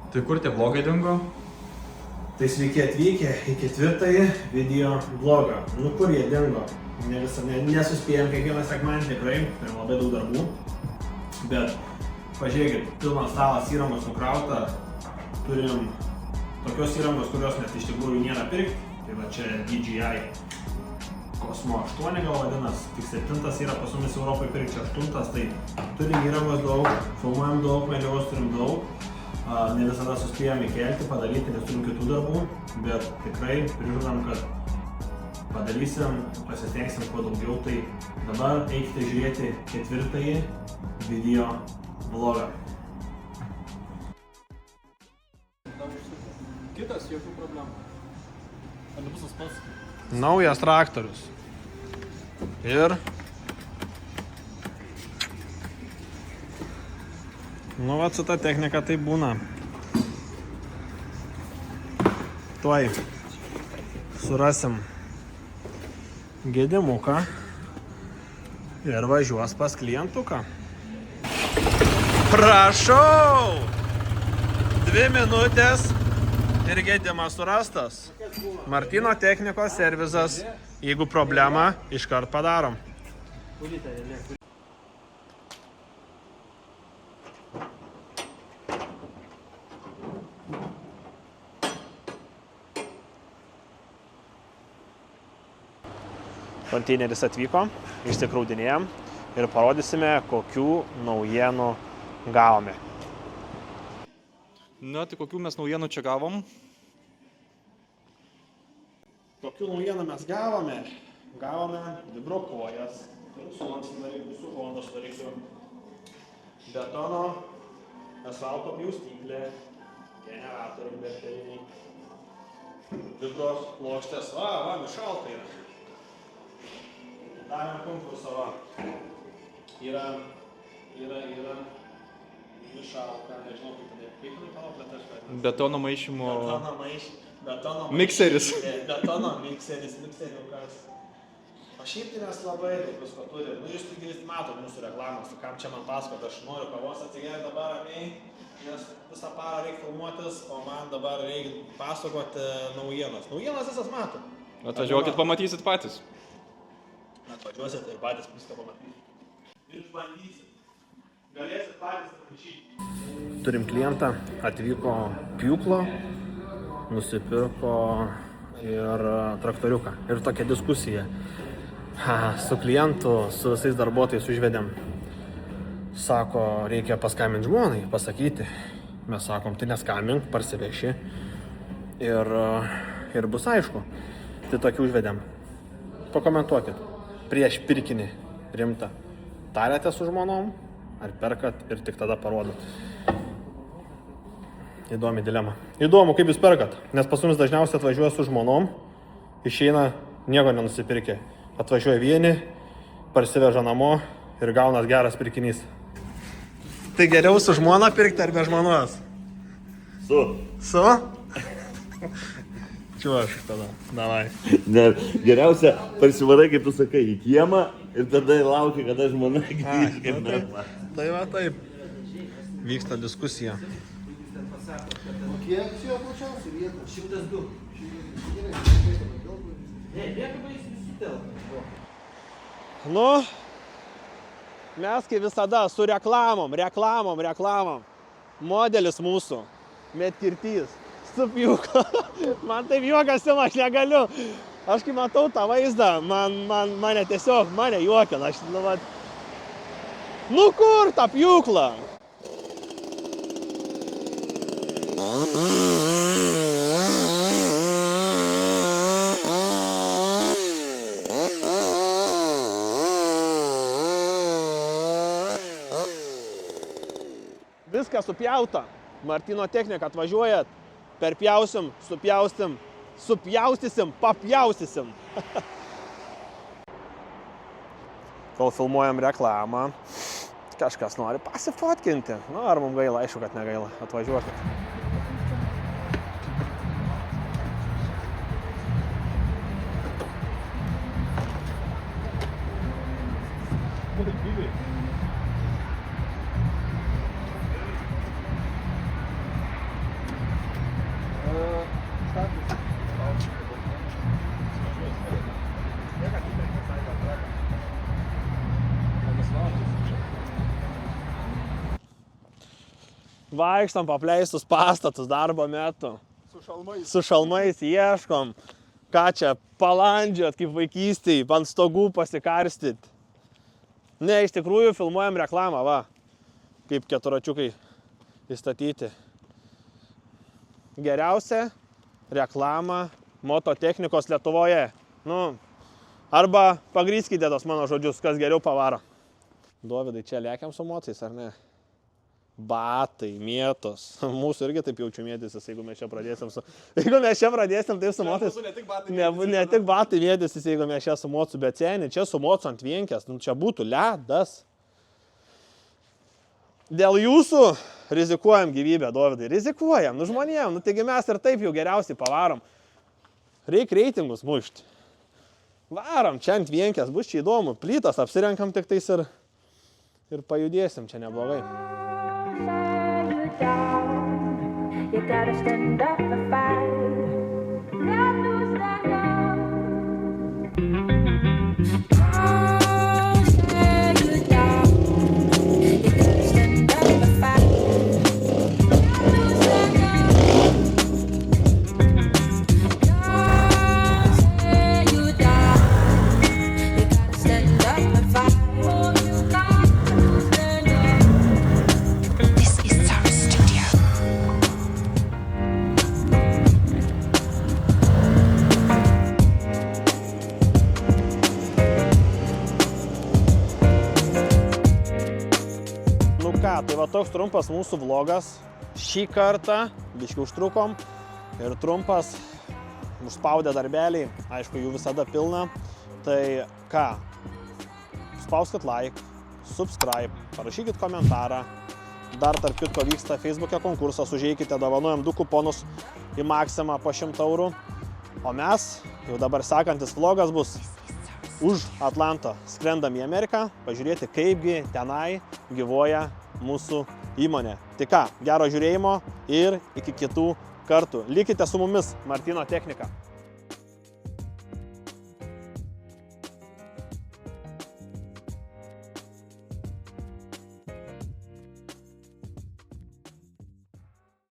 Tai kur tie vlogai dingo? Tai sveiki atvykę į 4. video vlogą. Nu kur jie dingo? Nesuspėjom kiekvieną sekmadienį tikrai, turim labai daug darbų. Bet pažiūrėkit, pilnas stalas įrangos nukrauta. Turim tokios įrangos, kurios net iš tikrųjų nėra pirkti. Tai va čia DJI Cosmo 8 gal vadinas, tik 7 yra pas mumis Europai pirkti 8, tai turim įrangos daug, filmuojam daug, medžiagos turim daug. Ne visada suspėjom įkelti, padaryti, nes turim kitų darbų, bet tikrai prižadam, kad padarysim, pasistengsim kuo daugiau, tai dabar eikite žiūrėti 4. video vlogą. Kitas, jokių problemų. Ar bus tas pats? Naujas traktorius. Ir nu, vat su ta technika tai būna. Tuoj surasim gedimuką ir važiuos pas klientuką. Prašau! 2 minutės ir gedimas surastas. Martino technikos servizas. Jeigu problema, iškart padarom. Konteineris atvyko, išsikraudinėjom ir parodysime, kokių naujienų gavome. Na, tai kokių mes naujienų čia gavom? Kokių naujienų mes gavome? Gavome vibrokojas, su varikliu, su Hondos varikliu, betono, asfalto pjaustyklė, generatoriai berteriniai, vibros plokštės, va, mišalka yra. Darėm konkursą, va. Yra mišalka, nežinau kaip jinai palaplėta, aš vadinu. Betono maišymo... Betono mikseris. Betono mikseriukas. O šiaip tai mes labai daug visko turim. Nu, jūs matot mūsų reklamas, kam čia man pasakot, aš noriu kavos atsigerti dabar ramiai, nes visą parą reikia filmuotis, o man dabar reikia pasakoti naujienas. Naujienas visas matot. Atvažiuokit, pamatysit patys. Atvažiuosit ir patys viską pamatysit. Ir išbandysit. Galėsit patys aprašyti. Turim klientą, atvyko pjūklo, nusipirko ir traktoriuką. Ir tokia diskusija. Su klientu, su visais darbuotojais užvedėm. Sako, reikia paskambinti žmonai, pasakyti. Mes sakom, tai neskambink, parsiveši. Ir bus aišku. Tai tokį užvedėm. Pakomentuokit. Prieš pirkinį rimtą. Tarėte su žmonom, ar perkat ir tik tada parodot. Įdomi dilema. Įdomu, kaip jūs perkat, nes pas mumis dažniausiai atvažiuoja su žmonom, išeina nieko nenusipirkė. Atvažiuoja vieni, parsiveža namo ir gaunas geras pirkinys. Tai geriau su žmona pirkti ar be žmonos? Su. Su? Čiuoš tada, davai. Ne, geriausia parsivarai, kaip tu sakai, į kiemą ir tada lauki, kada žmona grįž kaip namą. Tai va taip. Vyksta diskusija. Kiek čia plačiausiai vieta? 102. Liekaba jis visi telpa. Nu, mes kaip visada su reklamom. Modelis mūsų, medkirtys, su pjūklu. Man taip juokas, aš negaliu. Aš kai matau tą vaizdą, mane tiesiog, juokina. Aš, nu kur tą pjūklą? Viskas supjauta. Martino technika, atvažiuojat, perpjausim, supjaustysim, papjaustysim. Kol filmuojam reklamą, kažkas nori pasifotkinti. Nu, ar mums gaila, aišku, kad negaila. Atvažiuokit. Gyviai. 4 Vaikštam papleistus pastatus darbo metu. Su šalmais ieškom. Ką čia, palandžiot kaip vaikystėj, ant stogų pasikarstyt. Ne, iš tikrųjų filmuojam reklamą, va. Kaip keturačiukai įstatyti. Geriausia reklama mototechnikos Lietuvoje. Nu, arba pagrįskite tos mano žodžius, kas geriau pavaro. Dovydai, čia lėkiam su motais, ar ne? Batai, mėtos. Mūsų irgi taip jaučiu mėtysis, jeigu mes čia pradėsim su... Jeigu mes čia pradėsim taip su motais... Ne tik batai mėtysis, jeigu mes čia su mocu, bet seni, čia su mocu ant vienkės. Nu, čia būtų ledas. Dėl jūsų rizikuojam gyvybę, Dovydai. Rizikuojam, nu žmonėm. Nu, taigi mes ir taip jau geriausiai pavarom. Reik reitingus mušti. Varom, čia ant vienkės, bus čia įdomu. Plytas apsirenkam tik tais ir pajudėsim, čia neblogai. You gotta stand up and fight. Got to stand up. Don't stay you down. You gotta stand up and fight. Got to stand up. Don't stay you down. You gotta stand up and fight. Oh, you got to stand up. This is our studio. Nu ką, tai va toks trumpas mūsų vlogas. Šį kartą biškį užtrukom ir trumpas, užspaudė darbeliai, aišku, jų visada pilna. Tai ką, spauskit like, subscribe, parašykit komentarą. Dar tarp kitko vyksta Facebook'e konkursas, užeikite, dovanojam 2 kuponus į Maximą po 100 eurų. O mes, jau dabar sekantis vlogas bus už Atlanto. Skrendam į Ameriką, pažiūrėti, kaipgi tenai gyvuoja mūsų įmonė. Tai ką, gero žiūrėjimo ir iki kitų kartų. Likite su mumis, Martyno Technika.